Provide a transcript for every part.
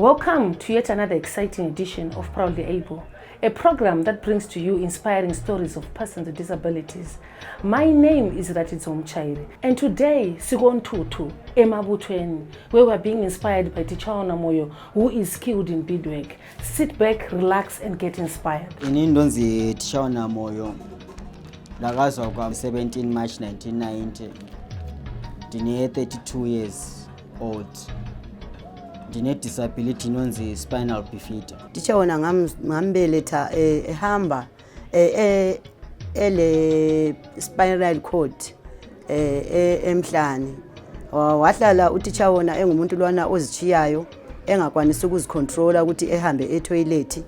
Welcome to yet another exciting edition of Proudly Able, a program that brings to you inspiring stories of persons with disabilities. My name is Ratitso Mchairi, and today Sigon Tutu, Ep10, where we are being inspired by Tichaona Moyo, who is skilled in beadwork. Sit back, relax, and get inspired. Inindonzi Tichaona Moyo, ndakazalwa 17 March 1990. Ndine 32 years old. Ndine disability inonzi Spina Bifida. Tichaona ngambeletha ehamba ele spinal cord emhlane. Wahlala uTichaona engumuntu lwana ozichiyayo engakwanisa ukuzicontrola ukuthi ehambe etoilet.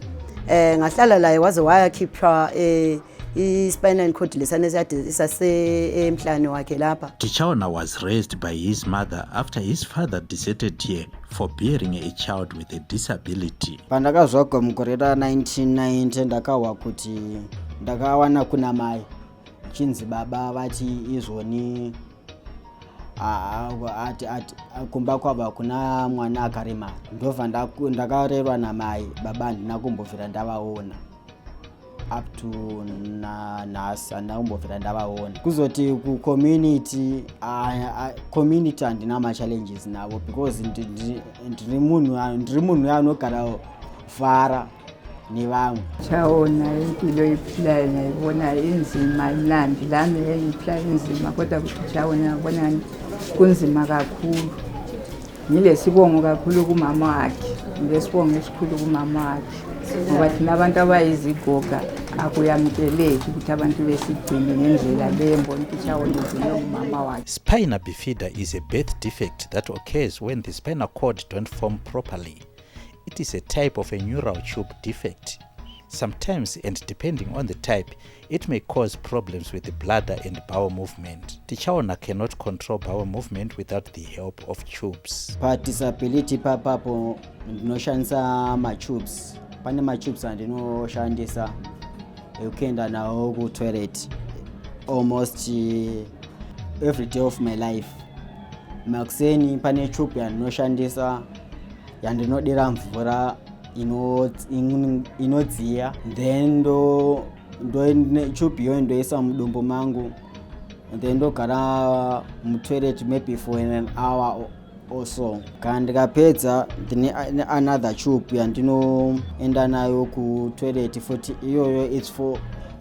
Ngahlala laye waze wayakhipha spinal cord lesane isase emhlane wakhe lapha. Tichaona was raised by his mother after his father deserted here for bearing a child with a disability. Pandakazvagwa mukorera 1990 ndakawa kuti ndakawana kuna mai chinzi baba vati izvoni kumba kwabva kuna mwana akaremara. Ndobva ndakarerwa namai baba handina kumbobvira ndavaona. Up to nhasi handina kumbobvira ndavaona. Kuzoti kucommunity handina machallenges navo because ndiri munhu anogara fara nevamwe. Tichaona impilo iphilayo ngiyibona inzima imnandi lami engiphila inzima kodwa Tichaona ngibona kunzima kakhulu. Ngilesibongo kakhulu kumama wakhe. Ngilesibongo esikhulu kumama wakhe. Ngoba thina abantu abayizigoga akuyamukeleki ukuthi abantu besigcine ngendlela lembona Tichaona ngumama wakhe. Spina Bifida is a birth defect that occurs when the spinal cord don't form properly. It is a type of a neural tube defect. Sometimes, and depending on the type, it may cause problems with the bladder and bowel movement. Tichaona cannot control bowel movement without the help of tubes. Pa disability papapo ndinoshandisa ma-tubes. Pane ma-tubes andinoshandisa ekuenda nawo ku-toilet almost every day of my life. Makuseni pane tube yandinoshandisa yandinodira mvura inodziya, then tube iyo ndoisa mudumbu mangu, then ndogara mutoilet maybe for an hour or so. Kana ndikapedza ndine another tube yandinoenda nayo kutoilet futi iyoyo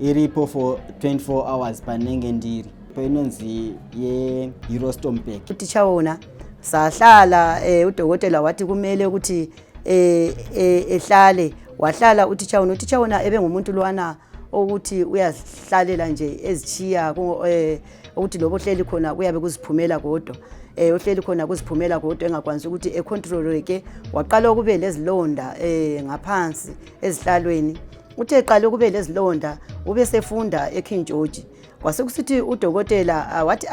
iripo for 24 hours panenge ndiri. Painonzi ye-Eurostomach. Tichaona sahlala udokotela wathi kumele ukuthi ehlale, wahlala uTichaona ebe ngumuntu lwana ukuthi uyahlalela nje ezichiya ukuthi lobo hleli khona kuyabe kuziphumela kodwa. Ohleli khona kuziphumela kodwa engakwanisi ukuthi econtroleke. Waqala kube lezilonda ngaphansi ezihlalweni. Uthe eqala kube lezilonda ube sefunda eKing George. Kwasekusithi udokotela wathi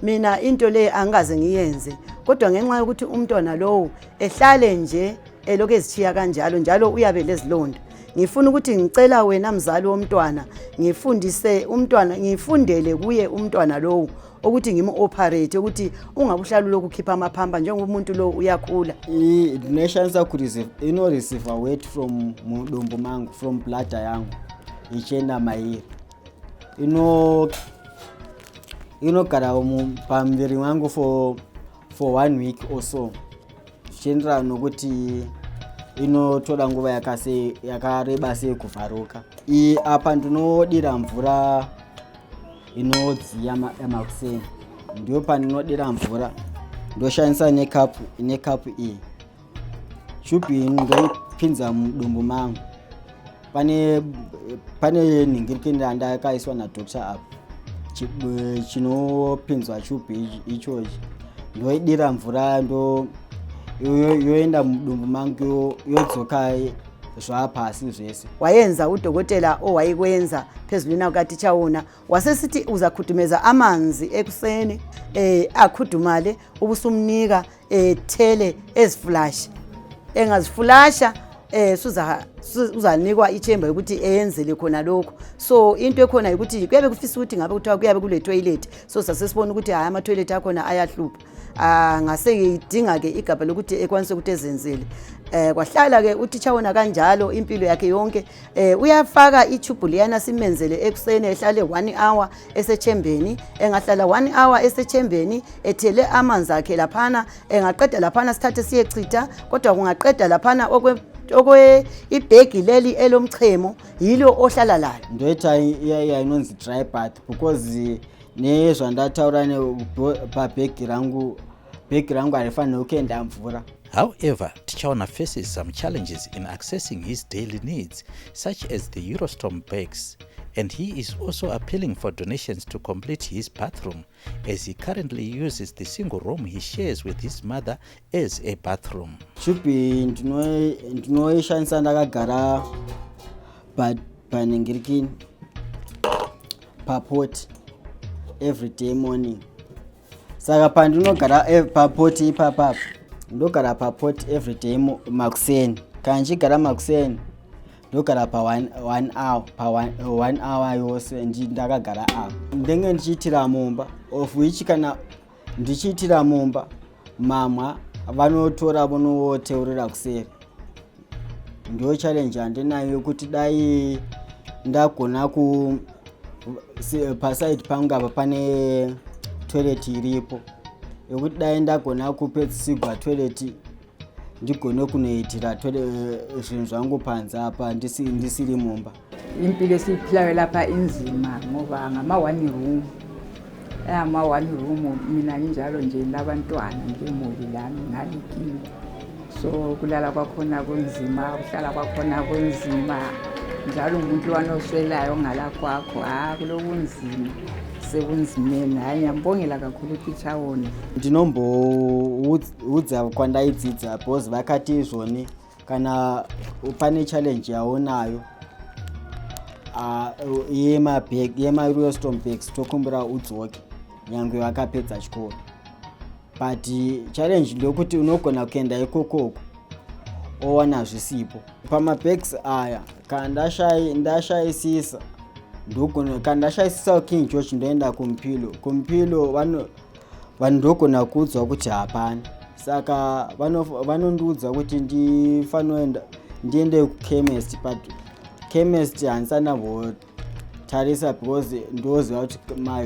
mina into le angaze ngiyenze, kodwa ngenxa yokuthi umntwana lowo ehlale nje elokhu ezichiya kanjalo njalo uyabe lezilonda, ngifuna ukuthi ngicela wena mzali womntwana ngifundise umntwana, ngifundele kuye umntwana lowo ukuthi ngimu-operate ukuthi ungabuhlala lokukhipha amaphamba njengomuntu lo uyakhula. Ndineshanisa receive weight from mudumbu mangu, from bladder yangu ichenda mairi. Inogara pamuviri wangu for 1 week or so. Zvichienderana nokuti inotora nguva yakareba sei kuvharuka. Apa ndinodira mvura inodziya yamakuseni. Ndiyo pandinodira mvura ndoshandisa nekapu iyi. Tube iyi ndoipinza mudumbu mangu. Pane nhingirikenda ndakaiswa nadoctor apa chinopinzwa tube ichochi. Ndoidira mvura yoenda mudumbu mangu yodzoka zvapasi zvese. Wayenza udokotela owayikwenza phezulina kukaTichaona wasesithi uzakhudumeza amanzi ekuseni akhudumale ubusumnika thele eziflash. Engaziflasha uzanikwa ichember ukuthi eyenzele khona lokho. So into ekhona ukuthi kuyabe kufisa ukuthi ngabe kuthiwa kuyabe kule toilet, so sasesibona ukuthi hayi ama toilet akhona ayahlupha. Ngase idinga ke igaba lokuthi ekwanise ukuthi ezenzele. Kwahlala ke uTichaona kanjalo impilo yakhe yonke. Uyafaka itube liyana simenzele ekuseni ehlale 1 hour esechembeni, engahlala 1 hour esechembeni ethele amanzi akhe laphana, engaqeda laphana sithathe siyechitha, kodwa kungaqeda laphana okwe ibhegi leli elomchemo yilo ohlala lalo. Ndoita inonzi dry bath because nezvandataura pabhegi rangu arifanira kuenda mvura. However, Tichaona faces some challenges in accessing his daily needs, such as the Eurostorm bags, and he is also appealing for donations to complete his bathroom, as he currently uses the single room he shares with his mother as a bathroom. Should be ndinoishandisa ndakagara panengirikini papoti every day morning. Saka pandinogara papoti ipapa ndogara papoti every day makuseni. Kana nchigara makuseni ndogara pa 1 hour yose ndakagara apa. Ndenge ndichiitira mumba, of which kana ndichiitira mumba mamwa vanotora vonoteurira kuseri. Ndio challenge andinayo kuti dai ndagona paside pangu apa pane toilet iripo, yekuti dai ndagona kupetsigwa toilet ndigone kunoitira zvinhu zvangu panze apa ndisiri mumba. Impilo esiyiphilayo lapha inzima ngoba ngama-1 room. Ama-1 room mina njalo nje labantwana ngemuli lami ngalikini. So kulala kwakhona kunzima, ukuhlala kwakhona kunzima. Njalo umuntu wanoswelayo ngala kwakho, kulokunzima. Sekunzimeni, hayi ngiyambongela kakhulu uTichaona. Ndinomboudza kwandaidzidza because vakati izvoni kana pane challenge yaonayo yema-Eurostorm bags tokumbira udzoke nyangwe vakapedza chikoro. But challenge ndokuti unogona kuenda ikokoko owana zvisipo. Pamabags aya kana ndashayisisa kana ndashayisisa King George ndoenda kumpilo vanhu ndogona kuudzwa kuti hapana. Saka vanondiudza kuti ndifanoenda ndiende kuchemist, but chemist handisana votarisa because ndoziva kuti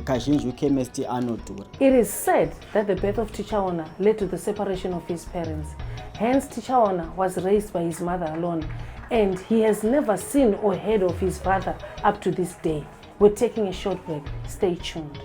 kazhinji chemist anodhura. It is said that the birth of Tichaona led to the separation of his parents. Hence, Tichaona was raised by his mother alone, and he has never seen or heard of his father up to this day. We're taking a short break. Stay tuned.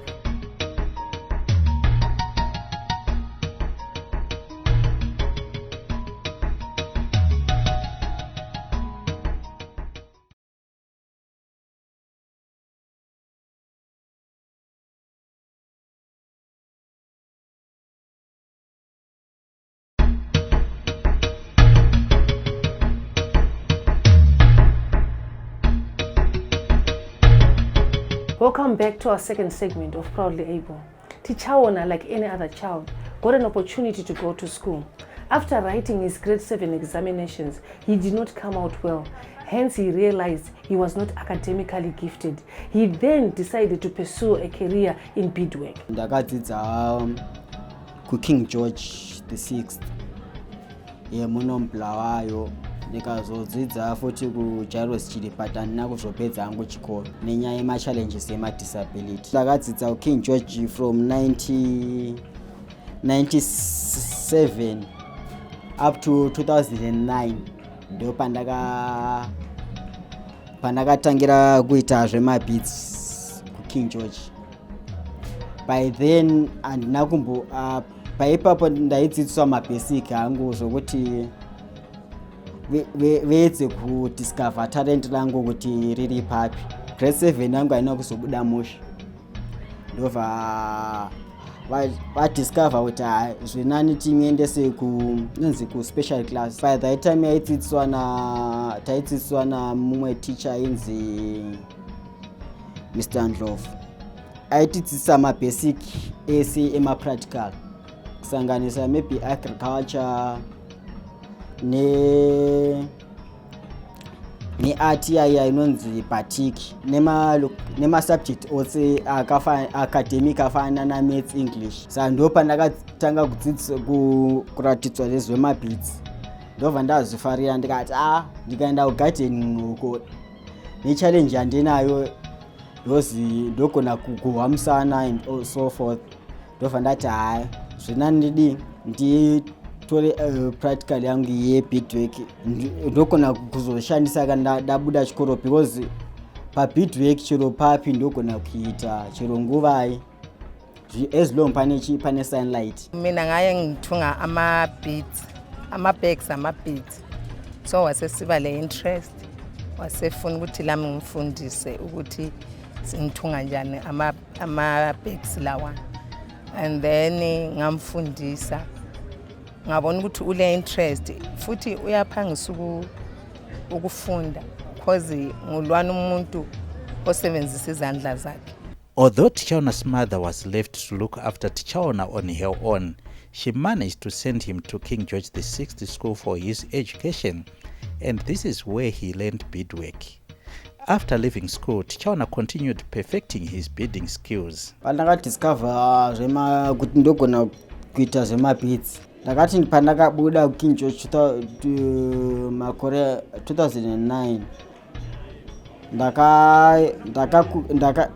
Welcome back to our second segment of Proudly Able. Tichaona, like any other child, got an opportunity to go to school. After writing his grade 7 examinations, he did not come out well. Hence, he realized he was not academically gifted. He then decided to pursue a career in beadwork. Ndakadzidza kuKing George the 6th yemunombla wayo, ndikazodzidza futi kuJairos chiri but handina kuzopedza hangu chikoro nenyaya yemachallenges emadisability. Ndakadzidza kuKing George from 1997 up to 2009 ndo pandakatangira kuita zvemabeads kuKing George. By then handina paipapo ndaidzidziswa mabasic hangu zvokuti veedze kudiscover talent rangu kuti riri papi. Grade 7 yangu haina kuzobuda musha, ndobva vadiscover kuti zvinani tiendese kunonzi kuspecial class. By that time taidzidziswa namumwe teacher ainzi Mr. Ndlovu. Aitidzidzisa mabasic ese emapractical kusanganisa maybe agriculture neart yaya inonzi batik nemasubject ose academic afana namaths English. Saka ndo pandakatanga kuratidzwa nezvemabeads, ndobva ndazvifarira ndikati ndikaenda kugardening uko nechallenge yandinayo ndogona kuguhwa musana and so forth. Ndobva ndati zvina nditore practical yangu yebeadwork ndogona kuzoshandisa kana ndabuda chikoro, because pabeadwork chero papi ndogona kuita chero nguvai as long pane sunlight. Mina ngaye ngithunga ama-bags ama-beads, so wasesiba le interest, wasefuna ukuthi lami ngimfundise ukuthi ngithunga njani ama-bags lawa, and then ngamfundisa, ngabona ukuthi ule interest futhi uyaphangisa ukufunda because ngulwana umuntu osebenzisa izandla zakhe. Although Tichaona's mother was left to look after Tichaona on her own, she managed to send him to King George VI School for his education, and this is where he learned beadwork. After leaving school, Tichaona continued perfecting his beading skills. Pandakadiscover kuti ndogona kuita zvemabeads, ndakati pandakabuda kuKing George makore 2009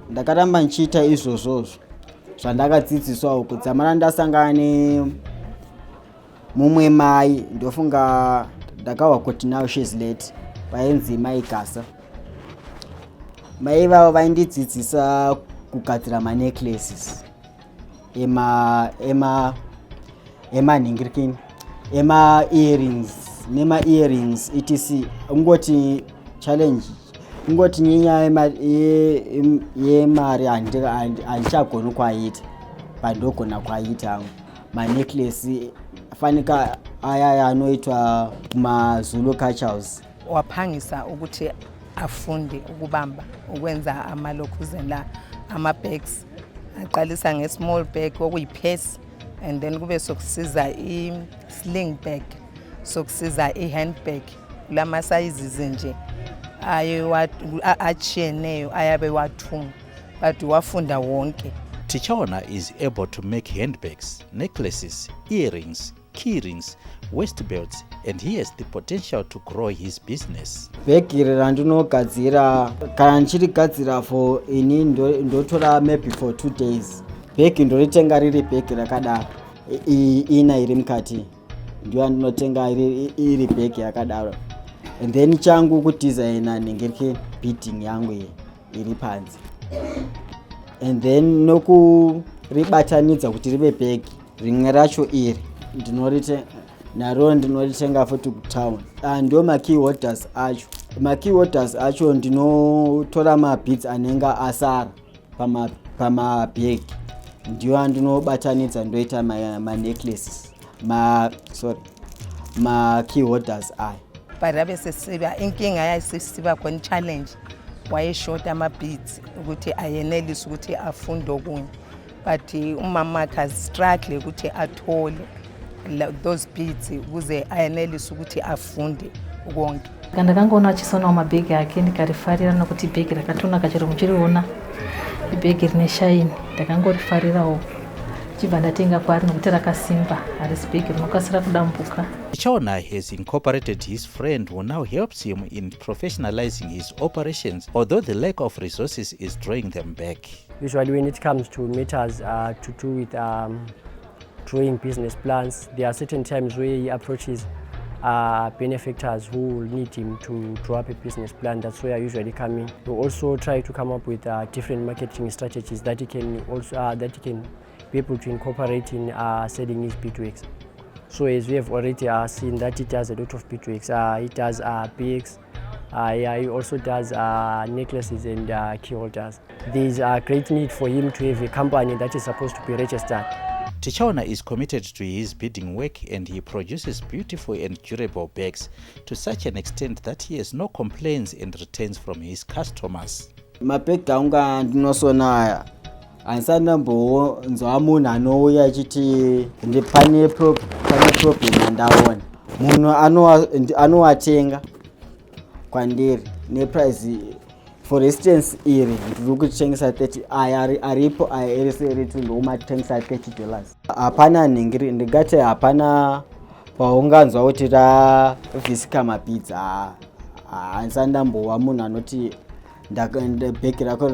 ndakaramba nchiita izvozvo zvandakadzidziswa uko. Dzamara ndasangana mumwe mai, ndofunga ndakahwa kuti now she's late, vainzi mai Gasa. Mai vavo vaindidzidzisa kugadzira manecklaces emanhingirikini, ema-earrings etc. Ungoti challenge, ungoti nyaya yemari handichagona kwaita, pandogona kwaita manecklace fanika aya anoitwa kumaZulu cultures. Waphangisa ukuthi afunde ukubamba ukwenza amalokhuzela ama-bags, aqalisa nge-small bag okuyi-purse, and then kube sokusiza i-sling bag, sokusiza i-handbag, kulama sizes nje achiyeneyo ayabe wathunga, but wafunda wonke. Tichaona is able to make handbags, necklaces, earrings, keyrings, waist belts, and he has the potential to grow his business. Bhegi randinogadzira, kana ndichirigadzira for ini ndotora maybe for 2 days. Bhegi ndoritenga riri bhegi rakadaro, ina iri mukati ndiyo ndinotenga iri bhegi yakadaro, and then changu kudesigna nengirike beading yangu iri panze, and then nokuribatanidza kuti rive bhegi. Rimwe racho iri ndinoritenga futi kutown. Ndio ma-key holders acho. Ma-key holders acho ndinotora ma-beads anenge asara pamabhegi, ndiyo andinobatanidza ndoita ma-necklaces, ma-key holders aya. Barabe sesiba inkinga yayisisiba khona challenge, wayeshota ama-beads ukuthi ayenelise ukuthi afunde okunye, but umama wakhe struggle ukuthi athole those beads ukuze ayenelise ukuthi afunde konke. Ndakangoona achisona mabhegi ake ndikarifarira nokuti bhegi rakatonaka chero muchiriona ibhegi rine shine, ndakangorifarirawo chibva ndatenga kwari nokuti rakasimba, harisi bhegi rinokasira kudambuka. Tichaona has incorporated his friend who now helps him in professionalizing his operations, although the lack of resources is drawing them back. Usually when it comes to matters to do with drawing business plans, there are certain times where he approaches benefactors who will need him to draw up a business plan. That's where I usually come in. We also try to come up with different marketing strategies that he can be able to incorporate in selling his beadworks. So as we have already seen that he does a lot of beadworks. He does bags. He also does necklaces and key holders. There is a great need for him to have a company that is supposed to be registered. Tichaona is committed to his beading work, and he produces beautiful and durable bags to such an extent that he has no complaints and returns from his customers. Mabhegi angu ndinosona aya hansandambonzwa munhu anouya achiti pane problem yandaona. Munhu anowatenga kwandiri neprice. For instance, iri ndiri kutengesa 30 aripo eriseritu ndokumatengesa $30. Hapana nhingiri, ndingati hapana paunganzwa kuti ravhisika mapizza. Handisandambowa munhu anoti bhegi rako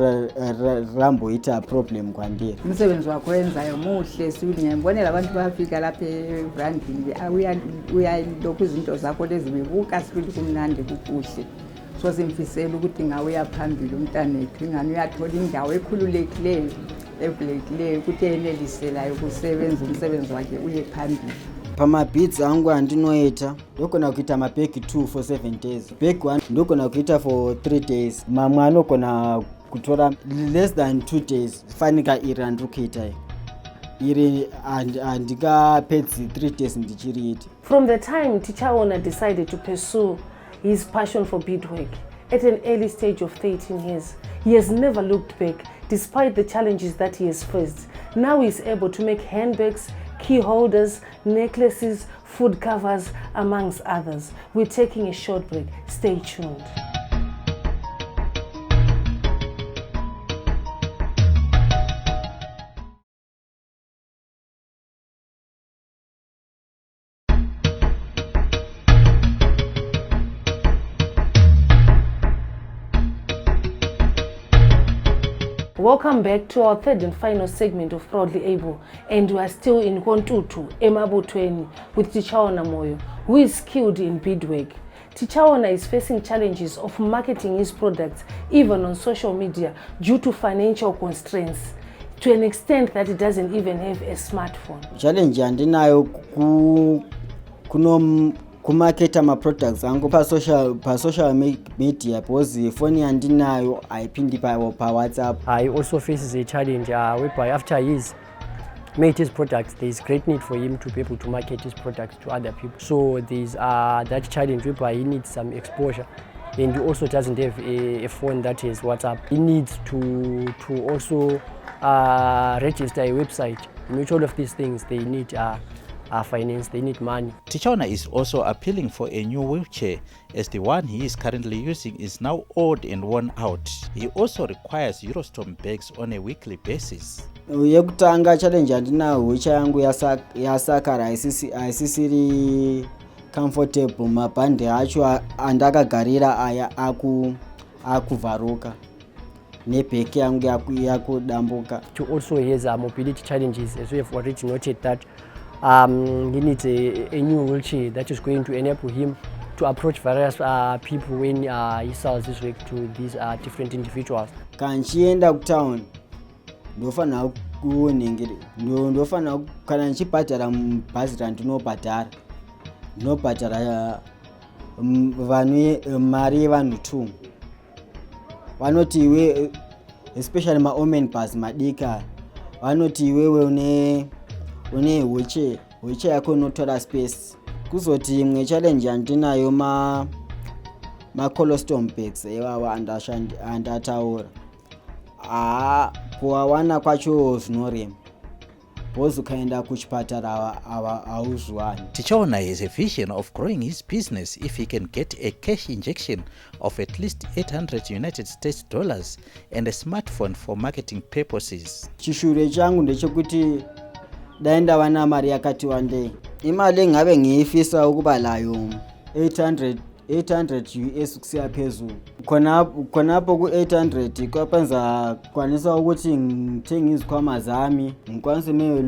ramboita problem kwandiri. Umsebenzi wakho wenzayo muhle ngiyabonela abantu bafika lapha ebrandini uyalokhu izinto zakho lezi bebuka sibili kumnandi kukuhle. So simfisela ukuthi ngawuya phambili umntanethu ingani uyathola indawo ekhululekileyo evlekileyo ukuthi eneliselayo ukusebenza umsebenzi wakhe uye phambili. Pamabeads angu andinoita ndogona kuita mabhegi 2 for 7 days. Bag 1 ndogona kuita for 3 days. Mamwe anogona kutora less than 2 days. Fanika iri andiri kuita iri handikapedzi 3 days ndichiriita. From the time Tichaona decided to pursue his passion for beadwork at an early stage of 13 years, he has never looked back despite the challenges that he has faced. Now he is able to make handbags, key holders, necklaces, food covers, amongst others. We're taking a short break. Stay tuned. Welcome back to our third and final segment of Proudly Able, and we are still in Kontutu, Ep10, with Tichaona Moyo, who is skilled in beadwork. Tichaona is facing challenges of marketing his products even on social media due to financial constraints, to an extent that he doesn't even have a smartphone. Challenge andinayo kumarketa ma-products angu pa social media because phone andinayo ayipindi pa WhatsApp. He also faces a challenge whereby after he's made his products, there is great need for him to be able to market his products to other people. So there's that challenge whereby he needs some exposure, and he also doesn't have a phone that is WhatsApp. He needs to also register a website. In which all of these things they need finance, they need money. Tichaona is also appealing for a new wheelchair as the one he is currently using is now old and worn out. He also requires Eurostorm bags on a weekly basis. Yekutanga challenge andinayo wheelchair yangu yasakara aisisiri comfortable. Mabhande acho andakagarira aya akuvharuka nebheki yangu yakudambuka. He also has mobility challenges, as we have already noted that he needs a new wheelchair that is going to enable him to approach various people when he sells his work to these different individuals. Kanchienda kutown ndofana kuonengera ndofana kana nchibhadhara mubhazi randinobhadhara mari yevanhu 2 vanoti iwe, especially ma-omen bus madika, vanoti iwewe une wheelchair yako inotora space. Kuzoti imwe challenge andinayo ma-colostom bags iwawa andataura kuwawana kwacho zvinorema because ukaenda kuchipatara hauzviwani. Tichaona has a vision of growing his business if he can get a cash injection of at least $800 US and a smartphone for marketing purposes. Chishure changu ndechekuti dai ndava namari yakati wandei, imali engabe ngiifisa ukuba layo 800 US kusiya phezulu. Khonapo ku-800 kwapenza kwanisa ukuthi ngithenge izikhwama zami, ngikwanise meyo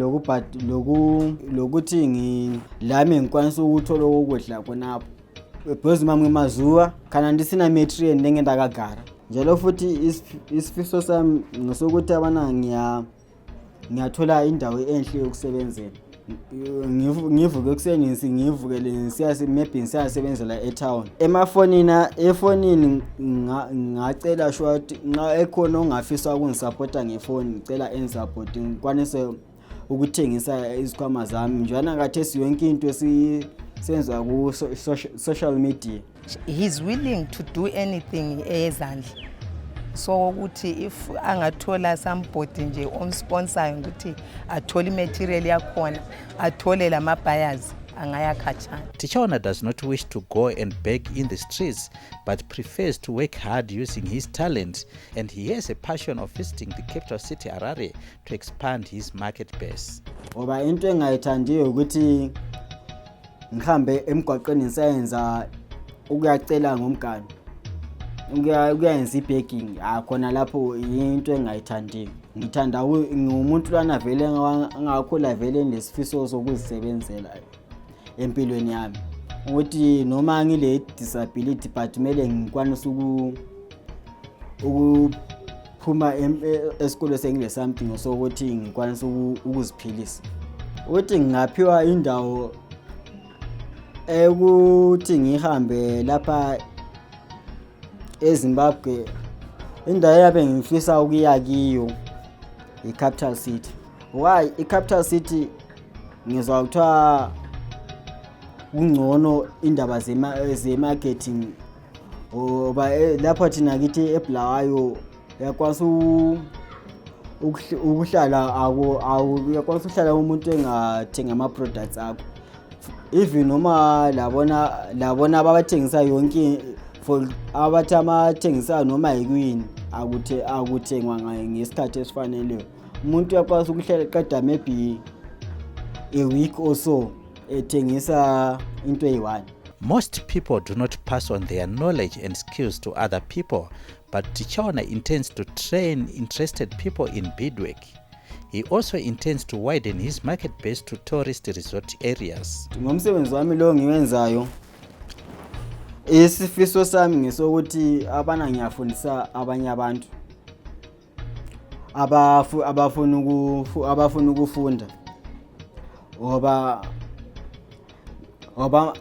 lokuthi ngilami ngikwanise ukuthola ukudla khonapho. Because mamwe mazuwa kana ndisina material ndenge ndakagara. Njalo futhi isifiso sami ngosokuthi abana ngiyathola indawo enhle yokusebenzela. Ngivuke ekuseni ngivukele maybe siyasebenzela etown. Efonini ngacela short nxa ekhona ongafisa ukungisupporta ngefoni ngicela ensupport ngikwanise ukuthengisa izikhwama zami njana ngathi yonke into senza ku social media. He's willing to do anything ezandla. So ukuthi if angathola somebody nje on sponsor ukuthi athole material yakhona, athole lama buyers, angaya khatshana. Tichaona does not wish to go and beg in the streets, but prefers to work hard using his talent, and he has a passion of visiting the capital city Harare to expand his market base. Ngoba into engayithandiyo ukuthi ngihambe emgwaqweni ngisayenza ukuyacela ngomgani. Ukuyenza ibegging akhona lapho into engayithandiyo. Ngithanda ngumuntu lana vele angakhula vele nesifiso sokuzisebenzela empilweni yami. Ukuthi noma ngile disability but kumele ngikwanise ukuphuma esikole sengile something so ukuthi ngikwanise ukuziphilisa. Ukuthi ngaphiwa indawo ukuthi ngihambe lapha eZimbabwe, indawo yabe ngifisa ukuya kiyo i-capital city. Why i-capital city? Ngizwa kuthiwa kungcono indaba ze-marketing. Oba lapho thina kithi eBulawayo yakwazi ukuhlala yakwazi ukuhlala umuntu engathenga ama-products akho. Even noma labona abathengisa yonke for abathi amathengisa noma yikwini akuthengwa ngesikhathi esifaneleyo. Umuntu yakwazi ukuhlala qeda maybe a week or so ethengisa into eyi-1. Most people do not pass on their knowledge and skills to other people, but Tichaona intends to train interested people in beadwork. He also intends to widen his market base to tourist resort areas. Ngomsebenzi wami lo ngiwenzayo, isifiso sami ngisokuthi ngiyafundisa abanye abantu abafuna ukufunda. Ngoba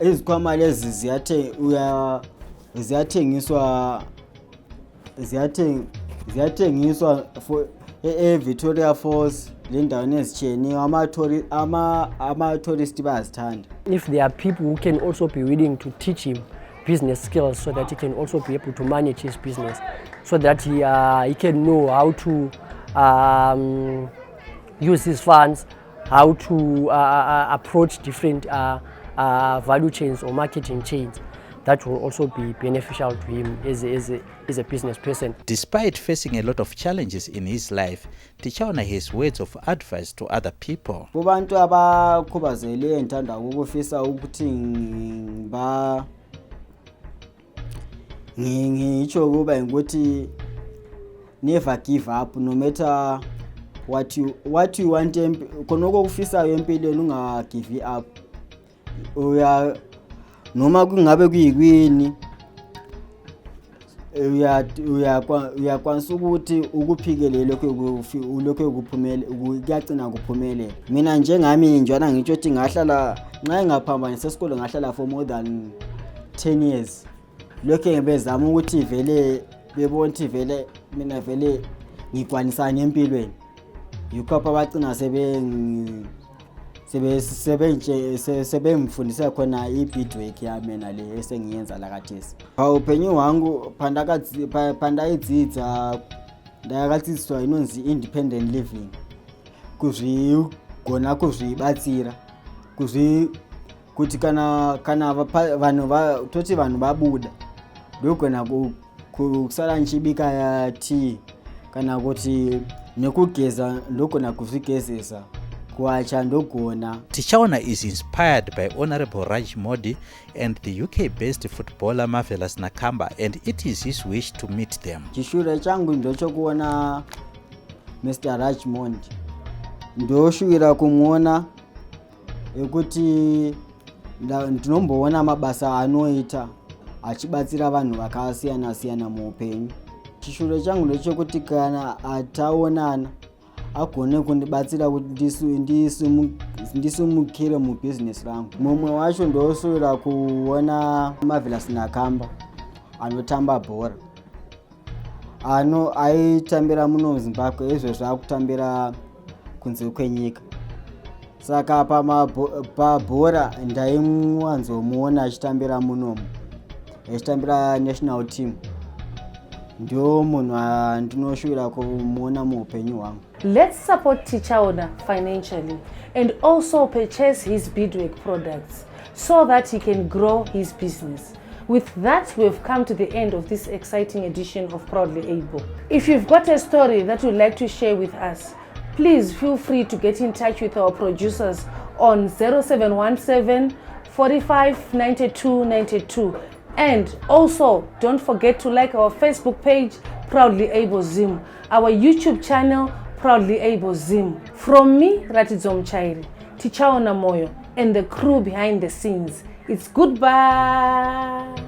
izikhwama lezi ziyathengiswa for Victoria Falls le ndawo ezitsheni ama-tourist bayazithanda. If there are people who can also be willing to teach him business skills so that he can also be able to manage his business, so that he can know how to use his funds, how to approach different value chains or marketing chains, that will also be beneficial to him as a business person. Despite facing a lot of challenges in his life, Tichaona has words of advice to other people. Kubantu abakhubazekile ngithanda ukufisa ukuthi ngitsho kuba ukuthi never give up, no matter what you want. Khonoko kufisayo empilweni unga give up. Noma kungabe kuyikwini uyakwanisa ukuthi ukuphikelele lokho kuphumele kuyagcina kuphumelela. Mina njengami njana ngitsho ukuthi ngahlala nxa ngaphambanisa esikole ngahlala for more than 10 years. Lokho ngibezama ukuthi vele bebonthi vele mina vele ngikwanisa empilweni. Yikho abagcina sebemfundisa khona i-beadwork yami nale esengiyenza la khathesi. Uphenyo wangu phanda idzidza ndakadziswa inonzi independent living. Kuzvi gona kuzvibatsira. Kuti kana vanhu vabuda ndogona kusala nchibika ya tea kana kuti nekugeza ndogona kuzvigezesa. Tichaona is inspired by Honorable Raj Modi and the UK-based footballer Marvelous Nakamba, and it is his wish to meet them. Chishure changu ndochokuona Mr. Raj Modi. Ndoshuira kumuona ekuti ndinomboona mabasa anoita achibatsira vanhu vakasiyana siyana muupenyu. Chishure changu ndochokuti kana ataonana agone kundibatsira kuti ndisimukire mubusiness rangu. Mumwe wacho ndoshuira kuona Marvelous Nakamba anotamba bhora. Aitambira muno Zimbabwe, izvezvo akutambira kunze kwenyika. Saka pabhora ndaimwanzomuona achitambira munomu, achitambira national team. Ndio munhu andinoshuvira kumuona muupenyu hwangu. Let's support Tichaona financially and also purchase his beadwork products so that he can grow his business. With that, we've come to the end of this exciting edition of Proudly Able. If you've got a story that you'd like to share with us, please feel free to get in touch with our producers on 0717 45 92 92. And also, don't forget to like our Facebook page, Proudly Able Zim, our YouTube channel, Proudly Able Zim. From me, Ratizom Chairi, Tichaona Moyo, and the crew behind the scenes, it's goodbye.